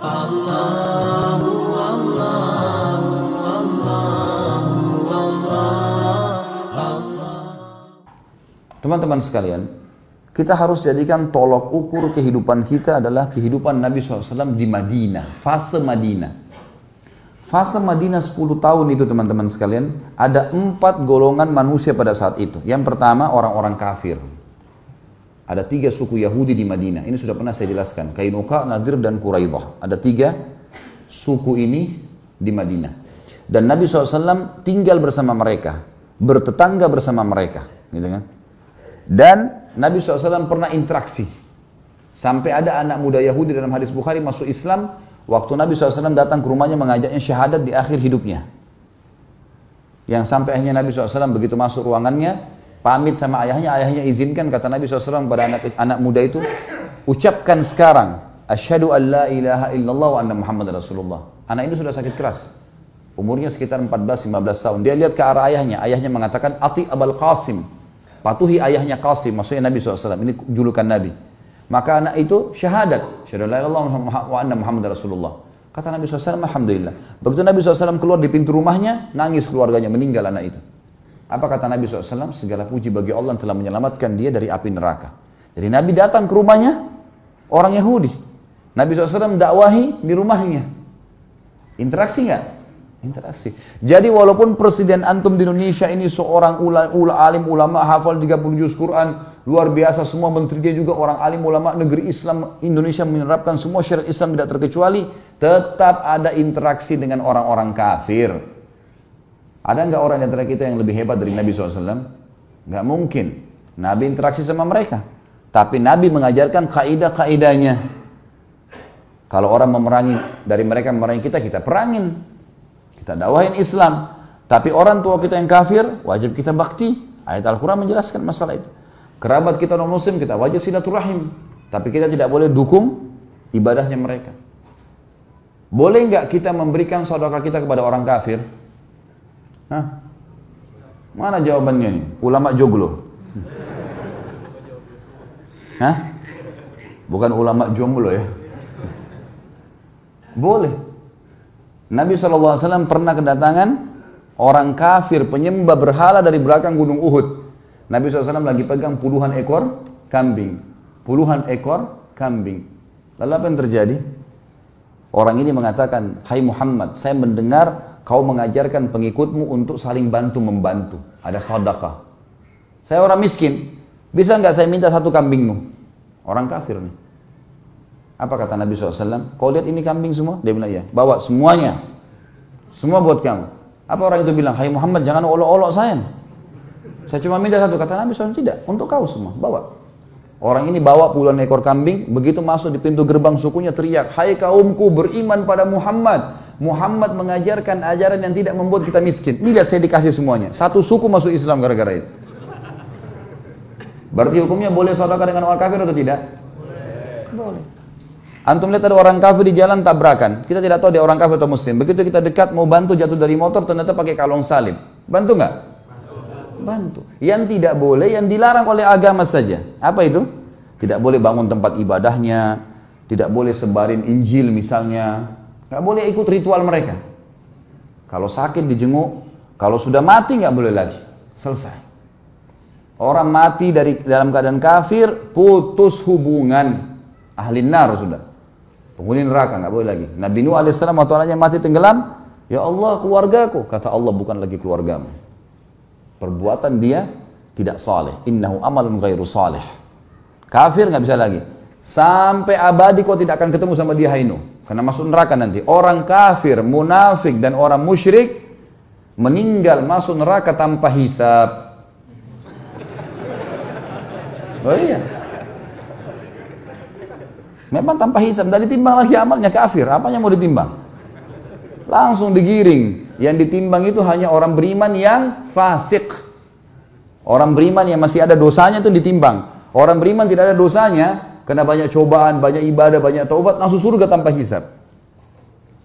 Teman-teman sekalian, kita harus jadikan tolok ukur kehidupan kita adalah kehidupan Nabi SAW di Madinah, fase Madinah. Fase Madinah 10 tahun itu teman-teman sekalian, ada 4 golongan manusia pada saat itu. Yang pertama orang-orang kafir. Ada 3 suku Yahudi di Madinah, ini sudah pernah saya jelaskan, Qainuqa, Nadir dan Quraidah. Ada 3 suku ini di Madinah. Dan Nabi SAW tinggal bersama mereka, bertetangga bersama mereka, gitu kan? Dan Nabi SAW pernah interaksi. Sampai ada anak muda Yahudi dalam hadis Bukhari masuk Islam, waktu Nabi SAW datang ke rumahnya mengajaknya syahadat di akhir hidupnya. Yang sampai akhirnya Nabi SAW begitu masuk ruangannya, pamit sama ayahnya, ayahnya izinkan, kata Nabi SAW kepada anak muda itu, ucapkan sekarang, asyhadu an la ilaha illallah wa anna Muhammad Rasulullah. Anak ini sudah sakit keras, umurnya sekitar 14-15 tahun. Dia lihat ke arah ayahnya mengatakan, ati Abul Qasim, patuhi ayahnya Qasim, maksudnya Nabi SAW, ini julukan Nabi. Maka anak itu syahadat, asyhadu an la ilaha illallah wa anna Muhammad Rasulullah. Kata Nabi SAW, alhamdulillah. Begitu Nabi SAW keluar di pintu rumahnya, nangis keluarganya, meninggal anak itu. Apa kata Nabi SAW? Segala puji bagi Allah yang telah menyelamatkan dia dari api neraka. Jadi Nabi datang ke rumahnya, orang Yahudi. Nabi SAW dakwahi di rumahnya. Interaksi nggak? Interaksi. Jadi walaupun presiden antum di Indonesia ini seorang alim ulama, hafal 30 juz Quran, luar biasa, semua menteri dia juga orang alim ulama, negeri Islam Indonesia menerapkan semua syariat Islam tidak terkecuali, tetap ada interaksi dengan orang-orang kafir. Ada nggak orang di antara kita yang lebih hebat dari Nabi SAW? Nggak mungkin. Nabi interaksi sama mereka. Tapi Nabi mengajarkan kaidah-kaidahnya. Kalau orang memerangi, dari mereka memerangi kita, kita perangin. Kita dakwahin Islam. Tapi orang tua kita yang kafir, wajib kita bakti. Ayat Al-Quran menjelaskan masalah itu. Kerabat kita non-muslim, kita wajib silaturahim. Tapi kita tidak boleh dukung ibadahnya mereka. Boleh nggak kita memberikan sedekah kita kepada orang kafir? Hah? Mana jawabannya nih? Ulama joglo. Hah? Bukan ulama jomblo ya. Boleh. Nabi SAW pernah kedatangan orang kafir penyembah berhala dari belakang gunung Uhud. Nabi SAW lagi pegang puluhan ekor kambing. Puluhan ekor kambing. Lalu apa yang terjadi? Orang ini mengatakan, hai Muhammad, saya mendengar kau mengajarkan pengikutmu untuk saling bantu-membantu. Ada sedekah. Saya orang miskin. Bisa nggak saya minta 1 kambingmu? Orang kafir nih. Apa kata Nabi SAW? Kau lihat ini kambing semua? Dia bilang iya. Bawa semuanya. Semua buat kamu. Apa orang itu bilang? Hai Muhammad, jangan olok-olok saya. Saya cuma minta 1. Kata Nabi SAW, tidak. Untuk kau semua. Bawa. Orang ini bawa puluhan ekor kambing. Begitu masuk di pintu gerbang sukunya teriak, hai kaumku beriman pada Muhammad. Muhammad mengajarkan ajaran yang tidak membuat kita miskin. Ini lihat saya dikasih semuanya. 1 suku masuk Islam gara-gara itu. Berarti hukumnya boleh sedekah dengan orang kafir atau tidak? Boleh. Antum lihat ada orang kafir di jalan tabrakan. Kita tidak tahu dia orang kafir atau muslim. Begitu kita dekat mau bantu jatuh dari motor ternyata pakai kalung salib. Bantu nggak? Bantu. Yang tidak boleh, yang dilarang oleh agama saja. Apa itu? Tidak boleh bangun tempat ibadahnya. Tidak boleh sebarin Injil misalnya. Nggak boleh ikut ritual mereka. Kalau sakit dijenguk. Kalau sudah mati nggak boleh lagi. Selesai. Orang mati dalam keadaan kafir, putus hubungan. Ahli nar sudah. Penghuni neraka, nggak boleh lagi. Nabi Nuh alaihissalam waktu anaknya mati tenggelam, ya Allah keluargaku. Kata Allah, bukan lagi keluargamu. Perbuatan dia tidak saleh. Innahu amalun ghairu saleh. Kafir nggak bisa lagi. Sampai abadi kau tidak akan ketemu sama dia, hai Nuh. Karena masuk neraka nanti. Orang kafir, munafik dan orang musyrik meninggal masuk neraka tanpa hisab. Oh iya. Memang tanpa hisab, dan ditimbang lagi amalnya kafir. Apanya mau ditimbang? Langsung digiring. Yang ditimbang itu hanya orang beriman yang fasik. Orang beriman yang masih ada dosanya itu ditimbang. Orang beriman tidak ada dosanya, karena banyak cobaan, banyak ibadah, banyak taubat, masuk surga tanpa hisab.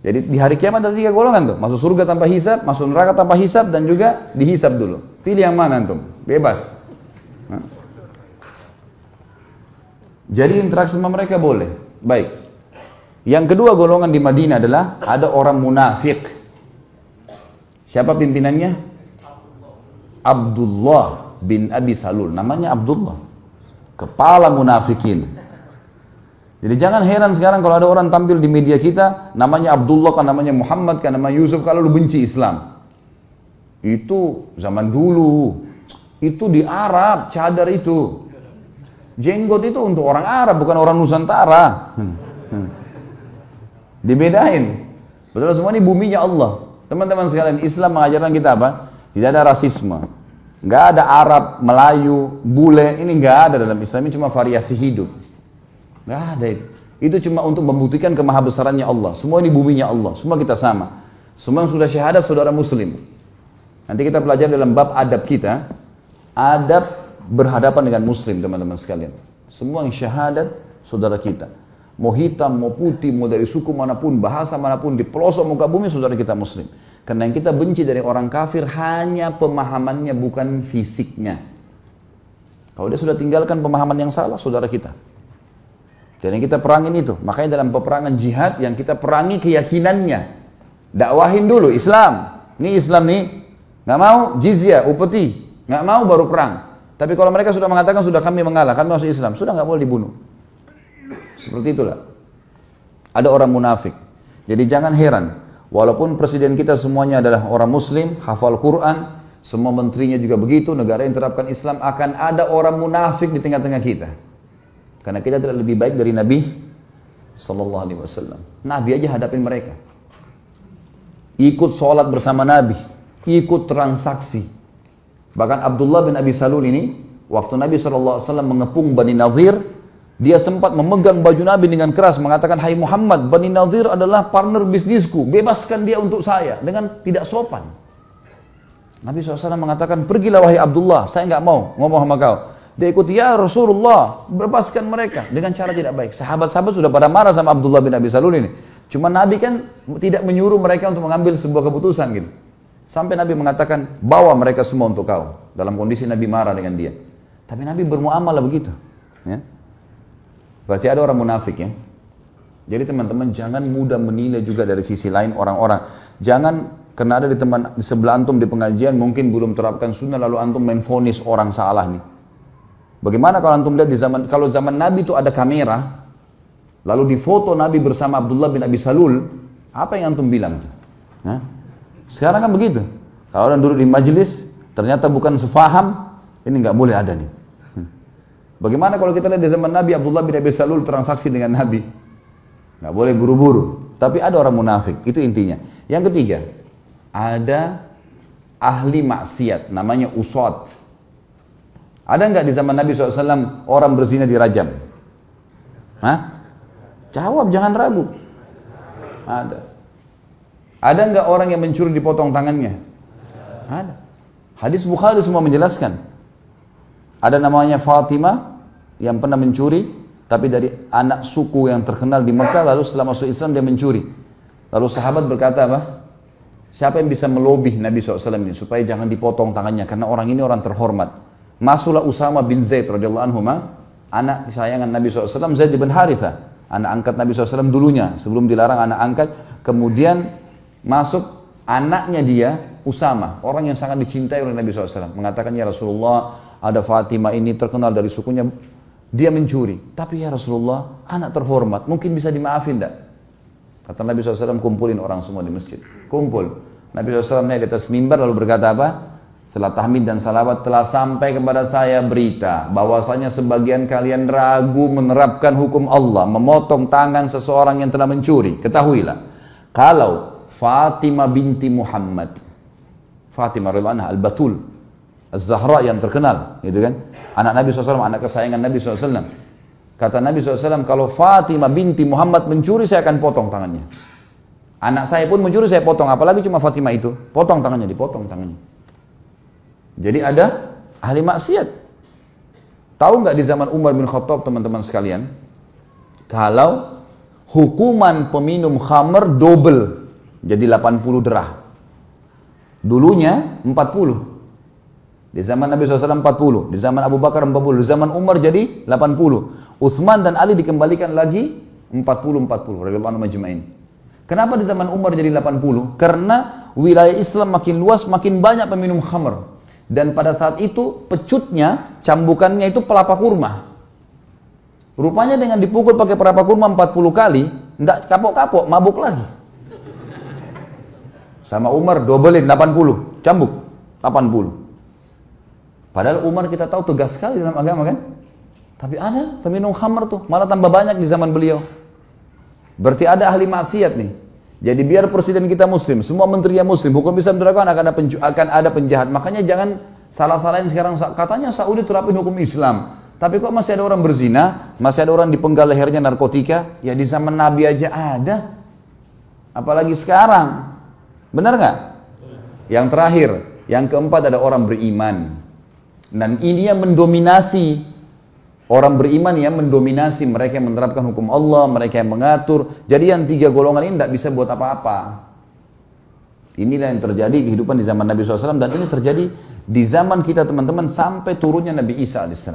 Jadi di hari kiamat ada 3 golongan tuh. Masuk surga tanpa hisab, masuk neraka tanpa hisab, dan juga dihisab dulu. Pilih yang mana antum? Bebas. Jadi interaksi sama mereka boleh. Baik. Yang kedua golongan di Madinah adalah ada orang munafik. Siapa pimpinannya? Abdullah bin Abi Salul. Namanya Abdullah. Kepala munafikin. Jadi jangan heran sekarang kalau ada orang tampil di media kita, namanya Abdullah kan, namanya Muhammad kan, namanya Yusuf, kalau lu benci Islam. Itu zaman dulu. Itu di Arab, cadar itu. Jenggot itu untuk orang Arab, bukan orang Nusantara. Dibedain. Betul, semua ini buminya Allah. Teman-teman sekalian, Islam mengajarkan kita apa? Tidak ada rasisme. Nggak ada Arab, Melayu, bule. Ini nggak ada dalam Islam. Ini cuma variasi hidup. Nggak ada itu. Itu cuma untuk membuktikan kemahabesarannya Allah. Semua ini buminya Allah. Semua kita sama. Semua yang sudah syahadat saudara muslim. Nanti kita pelajari dalam bab adab kita. Adab berhadapan dengan muslim, teman-teman sekalian. Semua yang syahadat saudara kita. Mau hitam, mau putih, mau dari suku manapun, bahasa manapun, di pelosok muka bumi, saudara kita muslim. Karena yang kita benci dari orang kafir hanya pemahamannya, bukan fisiknya. Kalau dia sudah tinggalkan pemahaman yang salah, saudara kita. Dan yang kita perangin itu. Makanya dalam peperangan jihad, yang kita perangi keyakinannya. Dakwahin dulu, Islam. Ini Islam nih. Nggak mau, jizyah, upeti. Nggak mau, baru perang. Tapi kalau mereka sudah mengatakan, sudah kami mengalah, kami masuk Islam, sudah nggak boleh dibunuh. Seperti itulah. Ada orang munafik. Jadi jangan heran. Walaupun presiden kita semuanya adalah orang muslim, hafal Quran, semua menterinya juga begitu, negara yang terapkan Islam, akan ada orang munafik di tengah-tengah kita. Karena kita tidak lebih baik dari Nabi Sallallahu Alaihi Wasallam. Nabi aja hadapin mereka. Ikut sholat bersama Nabi. Ikut transaksi. Bahkan Abdullah bin Abi Salul ini, waktu Nabi Sallallahu Alaihi Wasallam mengepung Bani Nadhir, dia sempat memegang baju Nabi dengan keras, mengatakan, "Hai Muhammad, Bani Nadhir adalah partner bisnisku, bebaskan dia untuk saya," dengan tidak sopan. Nabi SAW mengatakan, "Pergilah wahai Abdullah, saya nggak mau ngomong sama kau." Dia ikut, "Ya Rasulullah, bebaskan mereka," dengan cara tidak baik. Sahabat-sahabat sudah pada marah sama Abdullah bin Abi Salul ini. Cuma Nabi kan tidak menyuruh mereka untuk mengambil sebuah keputusan gitu. Sampai Nabi mengatakan, "Bawa mereka semua untuk kau." Dalam kondisi Nabi marah dengan dia. Tapi Nabi bermuamalah begitu. Ya. Berarti ada orang munafik ya. Jadi teman-teman jangan mudah menilai juga dari sisi lain orang-orang. Jangan karena ada di sebelah antum di pengajian mungkin belum terapkan sunnah lalu antum main vonis orang salah nih. Bagaimana kalau antum lihat kalau zaman Nabi itu ada kamera, lalu difoto Nabi bersama Abdullah bin Abi Salul, apa yang antum bilang? Hah? Sekarang kan begitu. Kalau orang duduk di majelis ternyata bukan sefaham, ini nggak boleh ada nih. Bagaimana kalau kita lihat di zaman Nabi, Abdullah bin Abi Salul transaksi dengan Nabi? Nggak boleh buru-buru. Tapi ada orang munafik, itu intinya. Yang ketiga, ada ahli maksiat, namanya usad. Ada nggak di zaman Nabi SAW orang berzina dirajam? Hah? Jawab, jangan ragu. Ada. Ada nggak orang yang mencuri dipotong tangannya? Ada. Hadis Bukhari semua menjelaskan. Ada namanya Fatimah yang pernah mencuri, tapi dari anak suku yang terkenal di Mekah, lalu setelah masuk Islam dia mencuri. Lalu sahabat berkata apa? Siapa yang bisa melobih Nabi SAW ini supaya jangan dipotong tangannya, karena orang ini orang terhormat. Masuklah Usama bin Zaid radhiyallahu anhu, anak kesayangan Nabi SAW, Zaid bin Harithah, anak angkat Nabi SAW dulunya, sebelum dilarang anak angkat. Kemudian masuk anaknya dia, Usama, orang yang sangat dicintai oleh Nabi SAW, mengatakan, "Ya Rasulullah, ada Fatimah ini terkenal dari sukunya, dia mencuri. Tapi ya Rasulullah, anak terhormat, mungkin bisa dimaafin tidak?" Kata Nabi SAW, "Kumpulin orang semua di masjid." Kumpul. Nabi SAW naik di atas mimbar lalu berkata apa? Setelah tahmid dan salawat, "Telah sampai kepada saya berita bahwasanya sebagian kalian ragu menerapkan hukum Allah, memotong tangan seseorang yang telah mencuri. Ketahuilah, kalau Fatimah binti Muhammad, Fatimah radhiyallahu anha al-Batul, Az-Zahra yang terkenal, gitu kan? Anak Nabi SAW, anak kesayangan Nabi SAW. Kata Nabi SAW, kalau Fatimah binti Muhammad mencuri, saya akan potong tangannya. Anak saya pun mencuri, saya potong. Apalagi cuma Fatimah itu, potong tangannya, dipotong tangannya. Jadi ada ahli maksiat. Tahu nggak di zaman Umar bin Khattab, teman-teman sekalian, kalau hukuman peminum khamr double, jadi 80 derah. Dulunya 40. Di zaman Nabi SAW 40, di zaman Abu Bakar 40, di zaman Umar jadi 80. Uthman dan Ali dikembalikan lagi 40 radhiyallahu anhum majma'in. Kenapa di zaman Umar jadi 80? Karena wilayah Islam makin luas, makin banyak peminum khamr. Dan pada saat itu pecutnya, cambukannya itu pelapa kurma. Rupanya dengan dipukul pakai pelapa kurma 40 kali, enggak kapok-kapok, mabuk lagi. Sama Umar dobelin 80, cambuk 80. Padahal Umar kita tahu tegas sekali dalam agama kan? Tapi ada peminum khamr tuh, malah tambah banyak di zaman beliau. Berarti ada ahli maksiat nih. Jadi biar presiden kita muslim, semua menterinya muslim, hukum Islam diterapkan akan ada penjahat. Makanya jangan salah-salahin sekarang, katanya Saudi terapin hukum Islam. Tapi kok masih ada orang berzina, masih ada orang dipenggal lehernya narkotika, ya di zaman Nabi aja ada. Apalagi sekarang. Benar nggak? Yang terakhir, yang keempat ada orang beriman. Dan ini yang mendominasi. Orang beriman yang mendominasi, mereka yang menerapkan hukum Allah, mereka yang mengatur. Jadi yang 3 golongan ini tidak bisa buat apa-apa. Inilah yang terjadi kehidupan di zaman Nabi SAW, dan ini terjadi di zaman kita teman-teman sampai turunnya Nabi Isa AS.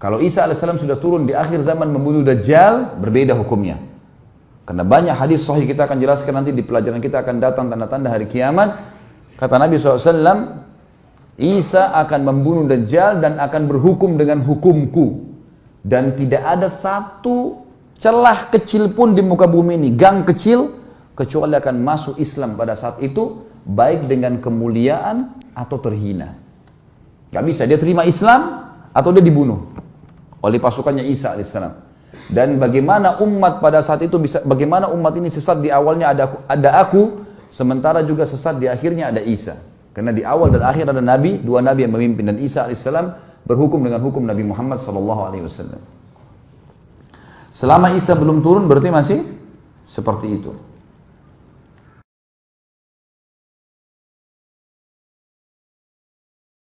Kalau Isa AS sudah turun di akhir zaman membunuh Dajjal, berbeda hukumnya. Karena banyak hadis sahih kita akan jelaskan nanti di pelajaran kita akan datang tanda-tanda hari kiamat. Kata Nabi SAW, Isa akan membunuh Dajjal dan akan berhukum dengan hukumku. Dan tidak ada satu celah kecil pun di muka bumi ini, gang kecil, kecuali akan masuk Islam pada saat itu, baik dengan kemuliaan atau terhina. Gak bisa, dia terima Islam atau dia dibunuh oleh pasukannya Isa alaihissalam. Dan bagaimana umat pada saat itu bisa, bagaimana umat ini sesat di awalnya ada aku, sementara juga sesat di akhirnya ada Isa. Karena di awal dan akhir ada Nabi, 2 Nabi yang memimpin, dan Isa AS berhukum dengan hukum Nabi Muhammad SAW. Selama Isa belum turun berarti masih seperti itu.